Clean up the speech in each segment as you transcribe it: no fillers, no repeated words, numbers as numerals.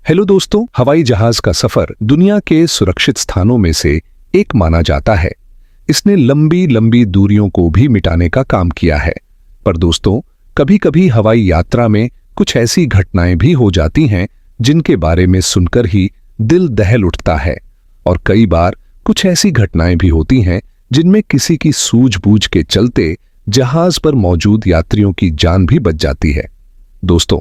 Hello दोस्तों, हवाई जहाज का सफर दुनिया के सुरक्षित स्थानों में से एक माना जाता है। इसने लंबी लंबी दूरियों को भी मिटाने का काम किया है। पर दोस्तों, कभी-कभी हवाई यात्रा में कुछ ऐसी घटनाएं भी हो जाती हैं जिनके बारे में सुनकर ही दिल दहल उठता है। और कई बार कुछ ऐसी घटनाएं भी होती हैं जिनमें किसी की सूझबूझ के चलते जहाज पर मौजूद यात्रियों की जान भी बच जाती है। दोस्तों,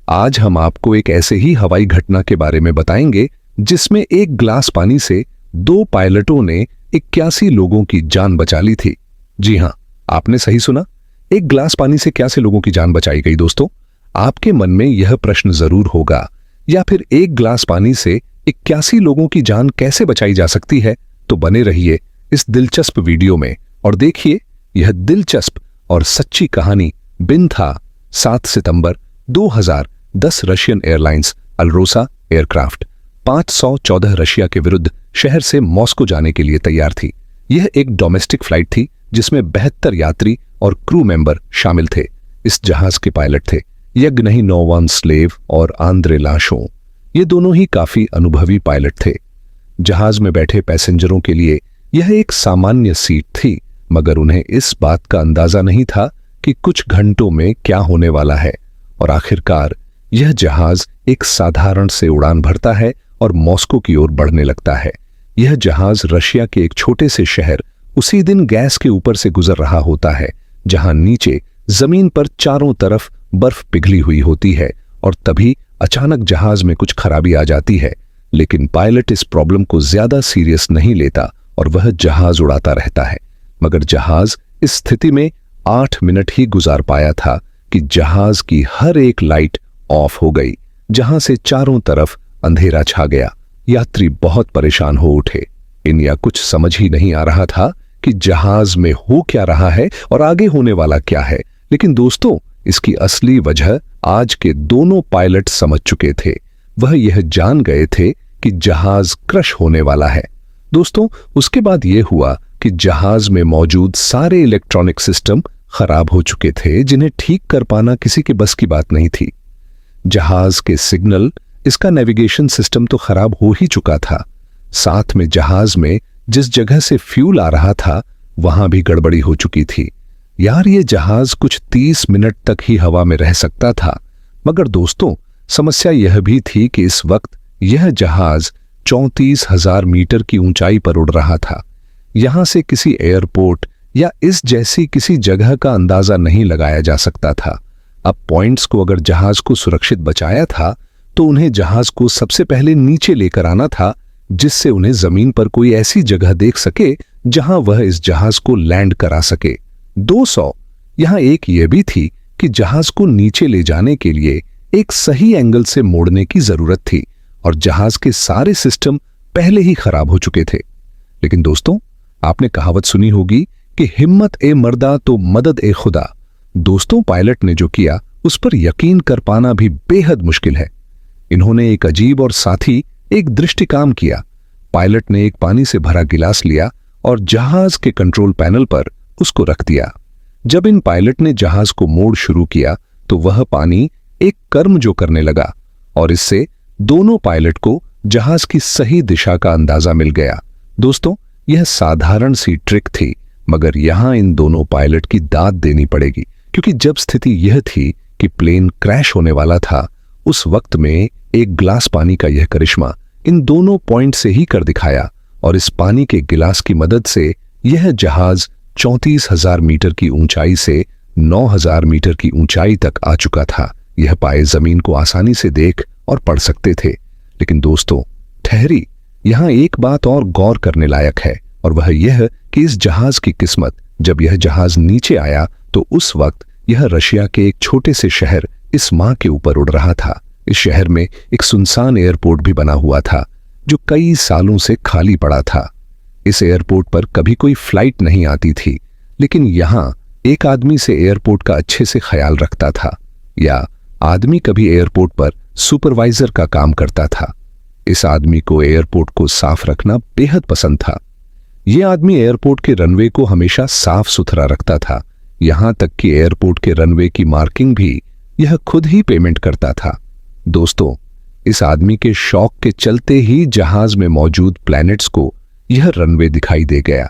आज हम आपको एक ऐसे ही हवाई घटना के बारे में बताएंगे जिसमें एक गिलास पानी से दो पायलटों ने 81 लोगों की जान बचा ली थी। जी हां, आपने सही सुना, एक गिलास पानी से 81 लोगों की जान बचाई गई। दोस्तों, आपके मन में यह प्रश्न जरूर होगा, या फिर एक गिलास पानी से 81 लोगों की जान कैसे बचाई जा सकती है? तो बने रहिए इस दिलचस्प वीडियो में और देखिए यह दिलचस्प और सच्ची कहानी बिन था 7 सितंबर 2010 रशियन एयरलाइंस अल्रोसा एयरक्राफ्ट 514 रशिया के विरुद्ध शहर से मॉस्को जाने के लिए तैयार थी। यह एक डोमेस्टिक फ्लाइट थी जिसमें 72 यात्री और क्रू मेंबर शामिल थे। इस जहाज के पायलट थे यग्नही नोवान स्लेव और आंद्रे लाशो। ये दोनों ही काफी अनुभवी पायलट थे। जहाज में बैठे पैसेंजरों के लिए यह एक सामान्य सीट थी, मगर उन्हें इस बात का अंदाजा नहीं था कि कुछ घंटों में क्या होने वाला है। और आखिरकार यह जहाज एक साधारण से उड़ान भरता है और मॉस्को की ओर बढ़ने लगता है। यह जहाज रशिया के एक छोटे से शहर उसी दिन गैस के ऊपर से गुजर रहा होता है, जहां नीचे जमीन पर चारों तरफ बर्फ पिघली हुई होती है। और तभी अचानक जहाज में कुछ खराबी आ जाती है, लेकिन पायलट इस प्रॉब्लम को ज्यादा सीरियस नहीं लेता और वह जहाज उड़ाता रहता है। मगर जहाज इस स्थिति में 8 मिनट ही गुजार पाया था कि जहाज की हर एक लाइट ऑफ हो गई, जहां से चारों तरफ अंधेरा छा गया। यात्री बहुत परेशान हो उठे। इन्हें कुछ समझ ही नहीं आ रहा था कि जहाज में हो क्या रहा है और आगे होने वाला क्या है। लेकिन दोस्तों, इसकी असली वजह आज के दोनों पायलट समझ चुके थे। वह यह जान गए थे कि जहाज क्रश होने वाला है। दोस्तों, उसके बाद यह हुआ कि जहाज में मौजूद सारे इलेक्ट्रॉनिक सिस्टम खराब हो चुके थे, जिन्हें ठीक कर पाना किसी के बस की बात नहीं थी। जहाज के सिग्नल, इसका नेविगेशन सिस्टम तो खराब हो ही चुका था। साथ में जहाज में जिस जगह से फ्यूल आ रहा था वहां भी गड़बड़ी हो चुकी थी। यार, ये जहाज कुछ 30 मिनट तक ही हवा में रह सकता था। मगर दोस्तों, समस्या यह भी थी कि इस वक्त यह जहाज 34,000 मीटर की ऊंचाई पर उड़ रहा था। यहां से किसी एयरपोर्ट या इस जैसी किसी जगह का अंदाजा नहीं लगाया जा सकता था। अब पॉइंट्स को अगर जहाज को सुरक्षित बचाया था तो उन्हें जहाज को सबसे पहले नीचे लेकर आना था, जिससे उन्हें जमीन पर कोई ऐसी जगह देख सके जहां वह इस जहाज को लैंड करा सके। 200 यहां एक यह भी थी कि जहाज को नीचे ले जाने के लिए एक सही एंगल से मोड़ने की जरूरत थी, और जहाज के सारे सिस्टम पहले ही खराब हो चुके थे। लेकिन दोस्तों, आपने कहावत सुनी होगी कि हिम्मत ए मर्दा तो मदद ए खुदा। दोस्तों, पायलट ने जो किया उस पर यकीन कर पाना भी बेहद मुश्किल है। इन्होंने एक अजीब और साथ ही एक दृष्टि काम किया। पायलट ने एक पानी से भरा गिलास लिया और जहाज के कंट्रोल पैनल पर उसको रख दिया। जब इन पायलट ने जहाज को मोड़ शुरू किया तो वह पानी एक कर्म जो करने लगा, और इससे दोनों पायलट को जहाज की सही दिशा का अंदाजा मिल गया। दोस्तों, यह साधारण सी ट्रिक थी, मगर यहां इन दोनों पायलट की दाद देनी पड़ेगी, क्योंकि जब स्थिति यह थी कि प्लेन क्रैश होने वाला था, उस वक्त में एक गिलास पानी का यह करिश्मा इन दोनों पॉइंट से ही कर दिखाया। और इस पानी के गिलास की मदद से यह जहाज 34,000 मीटर की ऊंचाई से 9,000 मीटर की ऊंचाई तक आ चुका था। यह पाए जमीन को आसानी से देख और पढ़ सकते थे। लेकिन दोस्तों, ठहरी, यहां एक बात और गौर करने लायक है, और वह यह कि इस जहाज की किस्मत, जब यह जहाज नीचे आया तो उस वक्त यह रशिया के एक छोटे से शहर इस माह के ऊपर उड़ रहा था। इस शहर में एक सुनसान एयरपोर्ट भी बना हुआ था जो कई सालों से खाली पड़ा था। इस एयरपोर्ट पर कभी कोई फ्लाइट नहीं आती थी, लेकिन यहां एक आदमी से एयरपोर्ट का अच्छे से ख्याल रखता था, या आदमी कभी एयरपोर्ट पर सुपरवाइजर का काम करता था। इस आदमी को एयरपोर्ट को साफ रखना बेहद पसंद था। यह आदमी एयरपोर्ट के रनवे को हमेशा साफ सुथरा रखता था, यहां तक कि एयरपोर्ट के रनवे की मार्किंग भी यह खुद ही पेमेंट करता था। दोस्तों, इस आदमी के शौक के चलते ही जहाज में मौजूद प्लैनेट्स को यह रनवे दिखाई दे गया।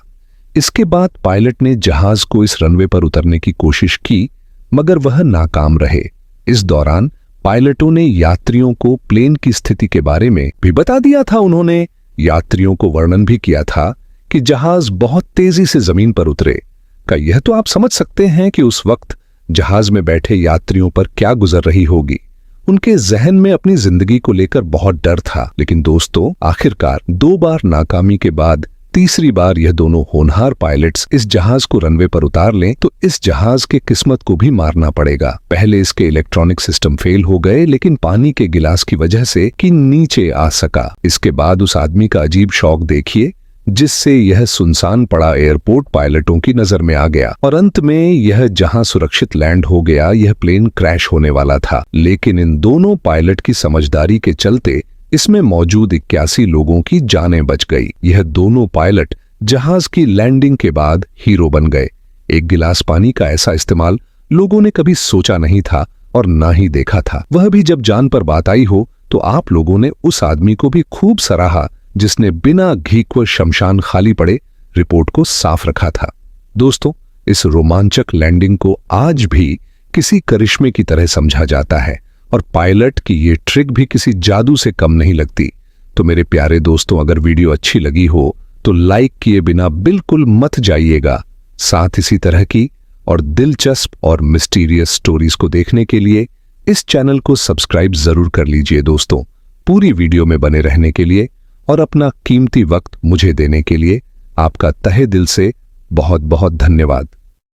इसके बाद पायलट ने जहाज को इस रनवे पर उतरने की कोशिश की, मगर वह नाकाम रहे। इस दौरान पायलटों ने यात्रियों को प्लेन की स्थिति के बारे में भी बता दिया था। उन्होंने यात्रियों को वर्णन भी किया था कि जहाज बहुत तेजी से जमीन पर उतरे। का यह तो आप समझ सकते हैं कि उस वक्त जहाज में बैठे यात्रियों पर क्या गुजर रही होगी। उनके जहन में अपनी जिंदगी को लेकर बहुत डर था। लेकिन दोस्तों, आखिरकार 2 बार नाकामी के बाद तीसरी बार यह दोनों होनहार पायलट्स इस जहाज को रनवे पर उतार लें तो इस जहाज के किस्मत को भी मारना पड़ेगा। पहले इसके इलेक्ट्रॉनिक सिस्टम फेल हो गए, लेकिन पानी के गिलास की वजह से कि नीचे आ सका। इसके बाद उस आदमी का अजीब शौक देखिए, जिससे यह सुनसान पड़ा एयरपोर्ट पायलटों की नजर में आ गया और अंत में यह जहां सुरक्षित लैंड हो गया, यह प्लेन क्रैश होने वाला था। लेकिन इन दोनों पायलट की समझदारी के चलते इसमें मौजूद 81 लोगों की जानें बच गई। यह दोनों पायलट जहाज की लैंडिंग के बाद हीरो बन गए। एक गिलास पानी का ऐसा इस्तेमाल लोगों ने कभी सोचा नहीं था और ना ही देखा था। वह भी जब जान पर बात आई हो तो आप लोगों ने उस आदमी को भी खूब सराहा जिसने बिना घीक व शमशान खाली पड़े रिपोर्ट को साफ रखा था। दोस्तों, इस रोमांचक लैंडिंग को आज भी किसी करिश्मे की तरह समझा जाता है और पायलट की ये ट्रिक भी किसी जादू से कम नहीं लगती। तो मेरे प्यारे दोस्तों, अगर वीडियो अच्छी लगी हो तो लाइक किए बिना बिल्कुल मत जाइएगा। साथ इसी तरह की और दिलचस्प और मिस्टीरियस स्टोरीज को देखने के लिए इस चैनल को सब्सक्राइब जरूर कर लीजिए। दोस्तों, पूरी वीडियो में बने रहने के लिए और अपना कीमती वक्त मुझे देने के लिए आपका तहे दिल से बहुत बहुत धन्यवाद।